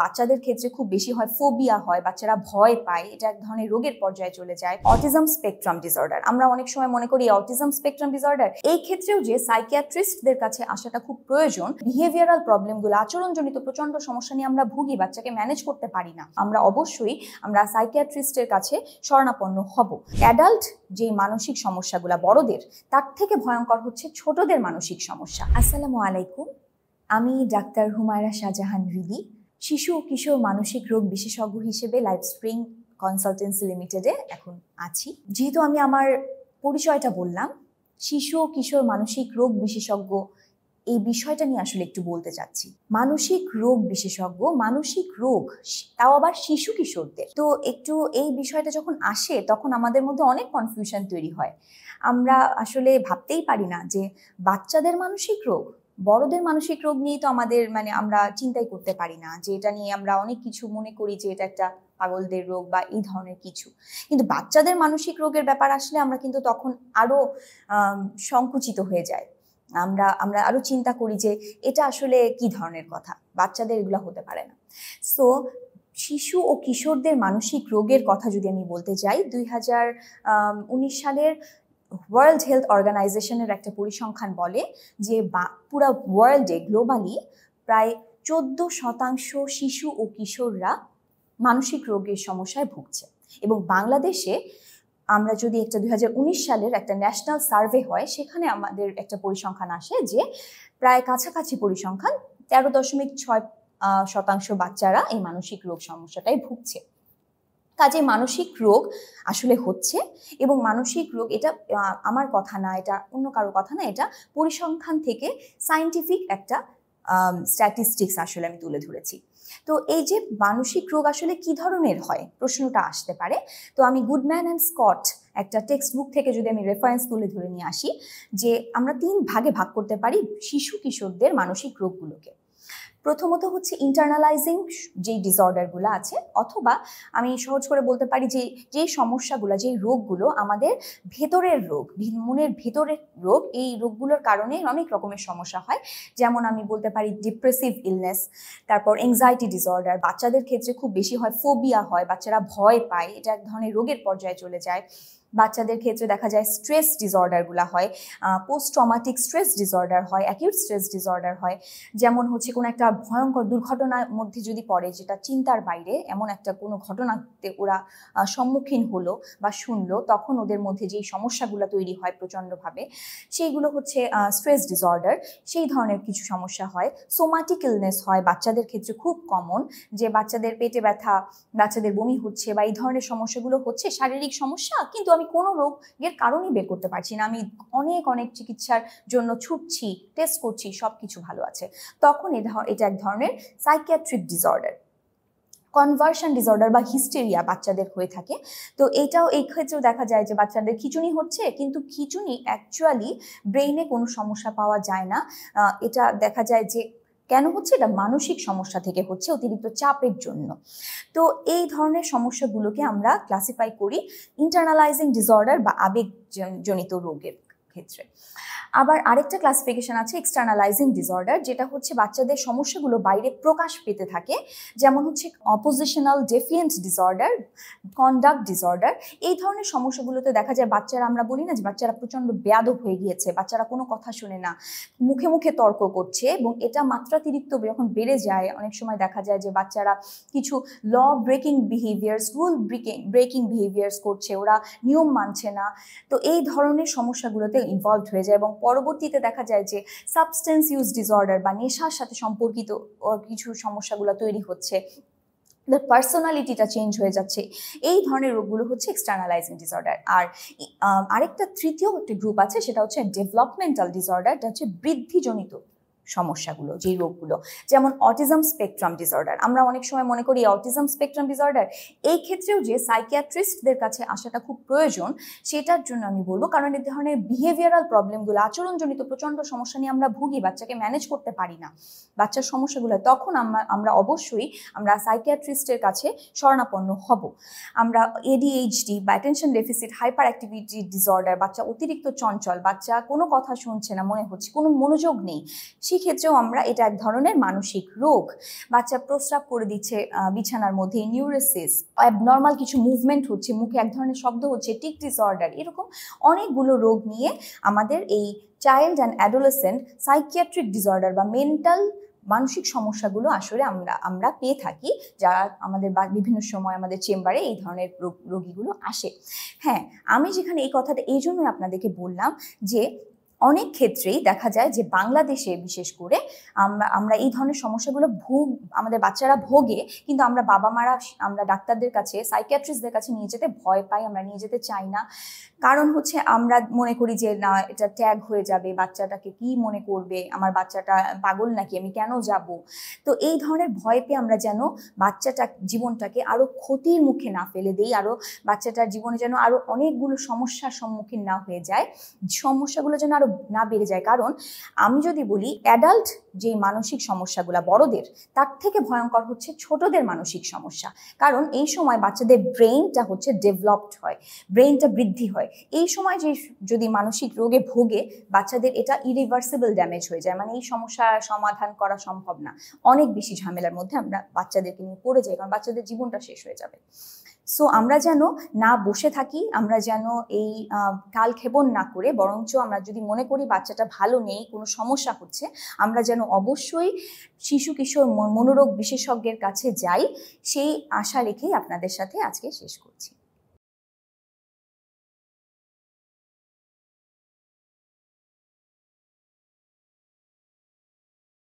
বাচ্চাদের ক্ষেত্রে খুব বেশি হয় ফোবিয়া হয়, বাচ্চারা ভয় পায়, এটা এক ধরনের রোগের পর্যায়ে চলে যায়। অটিজম স্পেকট্রাম ডিসঅর্ডার, আমরা অনেক সময় মনে করি অটিজম স্পেকট্রাম ডিসঅর্ডার, এই ক্ষেত্রেও যে সাইকিয়াট্রিস্টদের কাছে আসাটা খুব প্রয়োজন। বিহেভিয়ারাল প্রবলেমগুলো, আচরণজনিত প্রচন্ড সমস্যা নিয়ে আমরা ভুগি, বাচ্চাকে ম্যানেজ করতে পারি না, আমরা অবশ্যই সাইকিয়াট্রিস্টের কাছে শরণাপন্ন হব। অ্যাডাল্ট যেই মানসিক সমস্যাগুলো বড়দের, তার থেকে ভয়ঙ্কর হচ্ছে ছোটদের মানসিক সমস্যা। আসসালামু আলাইকুম, আমি ডাক্তার হুমায়রা শাহজাহান রিদি, শিশু ও কিশোর মানসিক রোগ বিশেষজ্ঞ হিসেবে লাইফস্প্রিং কনসালটেন্সি লিমিটেডে এখন আছি। যেহেতু আমি আমার পরিচয়টা বললাম, শিশু ও কিশোর মানসিক রোগ বিশেষজ্ঞ, এই বিষয়টা নিয়ে আসলে একটু বলতে চাচ্ছি। মানসিক রোগ বিশেষজ্ঞ, মানসিক রোগ, তাও আবার শিশু কিশোরদের। তো একটু এই বিষয়টা যখন আসে তখন আমাদের মধ্যে অনেক কনফিউশন তৈরি হয়। আমরা আসলে ভাবতেই পারি না যে বাচ্চাদের মানসিক রোগ, বড়দের মানসিক রোগ নিয়ে তো আমাদের আমরা চিন্তাই করতে পারি না, যে এটা নিয়ে আমরা অনেক কিছু মনে করি যে এটা একটা পাগলদের রোগ বা এই ধরনের কিছু। কিন্তু বাচ্চাদের মানসিক রোগের ব্যাপার আসলে আমরা কিন্তু তখন আরো সংকুচিত হয়ে যায়। আমরা আরো চিন্তা করি যে এটা আসলে কি ধরনের কথা, বাচ্চাদের এগুলো হতে পারে না। সো শিশু ও কিশোরদের মানসিক রোগের কথা যদি আমি বলতে যাই, 2019 সালের ওয়ার্ল্ড হেলথ অর্গানাইজেশনের একটা পরিসংখ্যান বলে যে পুরো ওয়ার্ল্ডে গ্লোবালি প্রায় 14% শিশু ও কিশোররা মানসিক রোগের সমস্যায় ভুগছে। এবং বাংলাদেশে আমরা যদি একটা 2019 সালের একটা ন্যাশনাল সার্ভে হয়, সেখানে আমাদের একটা পরিসংখ্যান আসে যে প্রায় কাছাকাছি পরিসংখ্যান 13.6% বাচ্চারা এই মানসিক রোগ সমস্যাটাই ভুগছে। কাজে মানসিক রোগ আসলে হচ্ছে, এবং মানসিক রোগ এটা আমার কথা না, এটা অন্য কারো কথা না, এটা পরিসংখ্যান থেকে সায়েন্টিফিক একটা স্ট্যাটিস্টিক্স আসলে আমি তুলে ধরেছি। তো এই যে মানসিক রোগ আসলে কি ধরনের হয়, প্রশ্নটা আসতে পারে। তো আমি গুডম্যান অ্যান্ড স্কট একটা টেক্সট বুক থেকে যদি আমি রেফারেন্স তুলে ধরে নিয়ে আসি, যে আমরা 3 ভাগে ভাগ করতে পারি শিশু কিশোরদের মানসিক রোগগুলোকে। প্রথমত হচ্ছে ইন্টারনালাইজিং যেই ডিসঅর্ডারগুলো আছে, অথবা আমি সহজ করে বলতে পারি যে যেই সমস্যাগুলো, যেই রোগগুলো আমাদের ভেতরের রোগ, মনের ভেতরের রোগ, এই রোগগুলোর কারণে অনেক রকমের সমস্যা হয়। যেমন আমি বলতে পারি ডিপ্রেসিভ ইলনেস, তারপর এংজাইটি ডিসঅর্ডার, বাচ্চাদের ক্ষেত্রে খুব বেশি হয় ফোবিয়া হয়, বাচ্চারা ভয় পায়, এটা এক ধরনের রোগের পর্যায়ে চলে যায়। বাচ্চাদের ক্ষেত্রে দেখা যায় স্ট্রেস ডিসঅর্ডারগুলো হয়, পোস্ট ট্রমাটিক স্ট্রেস ডিসঅর্ডার হয়, অ্যাকিউট স্ট্রেস ডিসঅর্ডার হয়। যেমন হচ্ছে কোনো একটা ভয়ঙ্কর দুর্ঘটনার মধ্যে যদি পড়ে, যেটা চিন্তার বাইরে, এমন একটা কোনো ঘটনাতে ওরা সম্মুখীন হলো বা শুনলো, তখন ওদের মধ্যে যেই সমস্যাগুলো তৈরি হয় প্রচণ্ডভাবে, সেইগুলো হচ্ছে স্ট্রেস ডিসঅর্ডার। সেই ধরনের কিছু সমস্যা হয়। সোমাটিক ইলনেস হয় বাচ্চাদের ক্ষেত্রে খুব কমন, যে বাচ্চাদের পেটে ব্যথা, বাচ্চাদের বমি হচ্ছে বা এই ধরনের সমস্যাগুলো হচ্ছে শারীরিক সমস্যা, কিন্তু আমি কোনো রোগের কারণই বের করতে পারছি না, আমি অনেক চিকিৎসার জন্য ছুটছি, টেস্ট করছি, সব কিছু ভালো আছে, তখন এটা এক ধরনের সাইকিয়াট্রিক ডিসঅর্ডার। কনভার্সন ডিসঅর্ডার বা হিস্টেরিয়া বাচ্চাদের হয়ে থাকে। তো এটাও এই ক্ষেত্রেও দেখা যায় যে বাচ্চাদের খিঁচুনি হচ্ছে, কিন্তু খিঁচুনি অ্যাকচুয়ালি ব্রেইনে কোনো সমস্যা পাওয়া যায় না। এটা দেখা যায় যে কেন হচ্ছে, এটা মানসিক সমস্যা থেকে হচ্ছে, অতিরিক্ত চাপের জন্য। তো এই ধরনের সমস্যাগুলোকে আমরা ক্লাসিফাই করি ইন্টারনালাইজিং ডিসঅর্ডার বা আবেগজনিত রোগের ক্ষেত্রে। আবার আরেকটা ক্লাসিফিকেশন আছে এক্সটার্নালাইজিং ডিসঅর্ডার, যেটা হচ্ছে বাচ্চাদের সমস্যাগুলো বাইরে প্রকাশ পেতে থাকে। যেমন হচ্ছে oppositional defiant disorder, conduct disorder. এই ধরনের সমস্যাগুলোতে দেখা যায় বাচ্চারা, আমরা বলি না যে বাচ্চারা প্রচণ্ড বেয়াদব হয়ে গিয়েছে, বাচ্চারা কোনো কথা শুনে না, মুখে মুখে তর্ক করছে, এবং এটা মাত্রাতিরিক্ত যখন বেড়ে যায়, অনেক সময় দেখা যায় যে বাচ্চারা কিছু law breaking behaviours, rule breaking behaviours করছে, ওরা নিয়ম মানছে না। তো এই ধরনের সমস্যাগুলোতে ইনভলভড হয়ে যায়, এবং পরবর্তীতে দেখা যায় যে সাবস্টেন্স ইউজ ডিসঅর্ডার বা নেশার সাথে সম্পর্কিত কিছু সমস্যাগুলো তৈরি হচ্ছে, পার্সোনালিটিটা চেঞ্জ হয়ে যাচ্ছে। এই ধরনের রোগগুলো হচ্ছে এক্সটার্নালাইজিং ডিসঅর্ডার। আর আরেকটা তৃতীয় একটা গ্রুপ আছে, সেটা হচ্ছে ডেভেলপমেন্টাল ডিসঅর্ডার, এটা হচ্ছে বৃদ্ধিজনিত সমস্যাগুলো, যেই রোগগুলো, যেমন অটিজম স্পেকট্রাম ডিসঅর্ডার। আমরা অনেক সময় মনে করি অটিজম স্পেকট্রাম ডিসঅর্ডার, এই ক্ষেত্রেও যে সাইকিয়াট্রিস্টদের কাছে আসাটা খুব প্রয়োজন, সেটার জন্য আমি বলবো, কারণ এই ধরনের বিহেভিয়ারাল প্রবলেমগুলো, আচরণজনিত প্রচণ্ড সমস্যা নিয়ে আমরা ভুগি, বাচ্চাকে ম্যানেজ করতে পারি না, বাচ্চার সমস্যাগুলো, তখন আমরা অবশ্যই সাইকিয়াট্রিস্টের কাছে শরণাপন্ন হব। আমরা এডিএইচডি বা attention deficit hyper activity disorder, বাচ্চা অতিরিক্ত চঞ্চল, বাচ্চা কোনো কথা শুনছে না, মনে হচ্ছে কোনো মনোযোগ নেই, সেক্ষেত্রেও আমরা এটা এক ধরনের মানসিক রোগ। বাচ্চা প্রস্রাব করে দিচ্ছে বিছানার মধ্যে, নিউরোসিস, অ্যাবনর্মাল কিছু মুভমেন্ট হচ্ছে, মুখে এক ধরনের শব্দ হচ্ছে, টিক ডিসঅর্ডার, এরকম অনেকগুলো রোগ নিয়ে আমাদের এই child and adolescent psychiatric disorder বা মেন্টাল মানসিক সমস্যাগুলো আসলে আমরা পেয়ে থাকি, যা আমাদের বিভিন্ন সময় আমাদের চেম্বারে এই ধরনের রোগীগুলো আসে। হ্যাঁ, আমি যেখানে এই কথাটা এই জন্যই আপনাদেরকে বললাম যে অনেক ক্ষেত্রেই দেখা যায় যে বাংলাদেশে বিশেষ করে আমরা এই ধরনের সমস্যাগুলো আমাদের বাচ্চারা ভোগে, কিন্তু আমরা বাবা মারা আমরা ডাক্তারদের কাছে, সাইকিয়াট্রিস্টদের কাছে নিয়ে যেতে ভয় পাই, আমরা নিয়ে যেতে চাই না। কারণ হচ্ছে আমরা মনে করি যে না, এটা ট্যাগ হয়ে যাবে, বাচ্চাটাকে কি মনে করবে, আমার বাচ্চাটা পাগল নাকি, আমি কেন যাব। তো এই ধরনের ভয় পেয়ে আমরা যেন জীবনটাকে আরো ক্ষতির মুখে না ফেলে দেই, আরো বাচ্চাটার জীবনে যেন আরো অনেকগুলো সমস্যার সম্মুখীন না হয়ে যায়, সমস্যাগুলো যেন আরো না বেড়ে যায়। কারণ আমি যদি বলি অ্যাডাল্ট যে মানসিক সমস্যাগুলো বড়দের, তার থেকে ভয়ঙ্কর হচ্ছে ছোটদের মানসিক সমস্যা। কারণ এই সময় বাচ্চাদের ব্রেইনটা হচ্ছে ডেভেলপড হয়, ব্রেইনটা বৃদ্ধি হয়। এই সময় যে যদি মানসিক রোগে ভোগে বাচ্চাদের, এটা ইরিভার্সিবল ড্যামেজ হয়ে যায়, মানে এই সমস্যার সমাধান করা সম্ভব না। অনেক বেশি ঝামেলার মধ্যে আমরা বাচ্চাদেরকে নিয়ে পড়ে যাই, কারণ বাচ্চাদের জীবনটা শেষ হয়ে যাবে। সো আমরা যেন না বসে থাকি, আমরা যেন এই কালক্ষেপণ না করে, বরঞ্চ আমরা যদি মনে করি বাচ্চাটা ভালো নেই, কোনো সমস্যা হচ্ছে, আমরা যেন অবশ্যই শিশু কিশোর মনোরোগ বিশেষজ্ঞের কাছে যাই, সেই আশা রেখেই আপনাদের সাথে আজকে শেষ করছি।